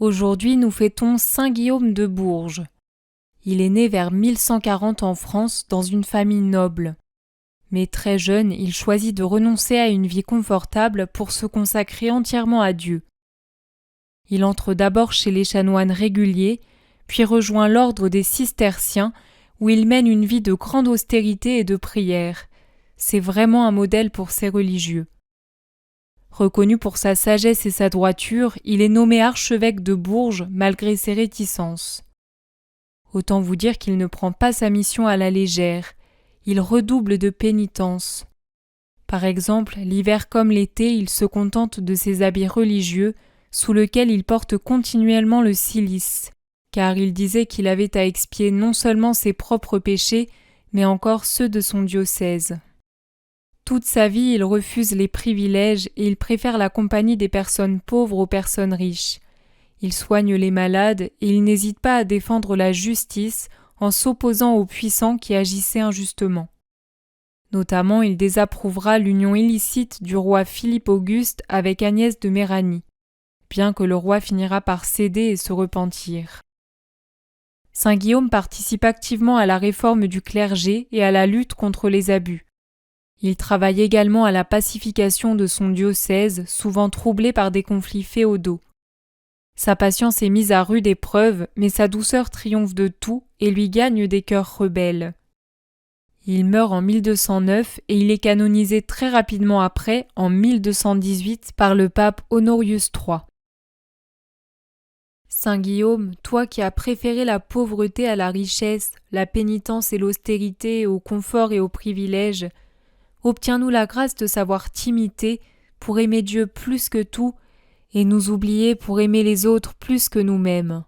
Aujourd'hui, nous fêtons Saint Guillaume de Bourges. Il est né vers 1140 en France dans une famille noble. Mais très jeune, il choisit de renoncer à une vie confortable pour se consacrer entièrement à Dieu. Il entre d'abord chez les chanoines réguliers, puis rejoint l'ordre des cisterciens, où il mène une vie de grande austérité et de prière. C'est vraiment un modèle pour ses religieux. Reconnu pour sa sagesse et sa droiture, il est nommé archevêque de Bourges malgré ses réticences. Autant vous dire qu'il ne prend pas sa mission à la légère, il redouble de pénitence. Par exemple, l'hiver comme l'été, il se contente de ses habits religieux, sous lesquels il porte continuellement le cilice, car il disait qu'il avait à expier non seulement ses propres péchés, mais encore ceux de son diocèse. Toute sa vie, il refuse les privilèges et il préfère la compagnie des personnes pauvres aux personnes riches. Il soigne les malades et il n'hésite pas à défendre la justice en s'opposant aux puissants qui agissaient injustement. Notamment, il désapprouvera l'union illicite du roi Philippe Auguste avec Agnès de Méranie, bien que le roi finira par céder et se repentir. Saint Guillaume participe activement à la réforme du clergé et à la lutte contre les abus. Il travaille également à la pacification de son diocèse, souvent troublé par des conflits féodaux. Sa patience est mise à rude épreuve, mais sa douceur triomphe de tout et lui gagne des cœurs rebelles. Il meurt en 1209 et il est canonisé très rapidement après, en 1218, par le pape Honorius III. Saint Guillaume, toi qui as préféré la pauvreté à la richesse, la pénitence et l'austérité au confort et aux privilèges, obtiens-nous la grâce de savoir t'imiter pour aimer Dieu plus que tout et nous oublier pour aimer les autres plus que nous-mêmes.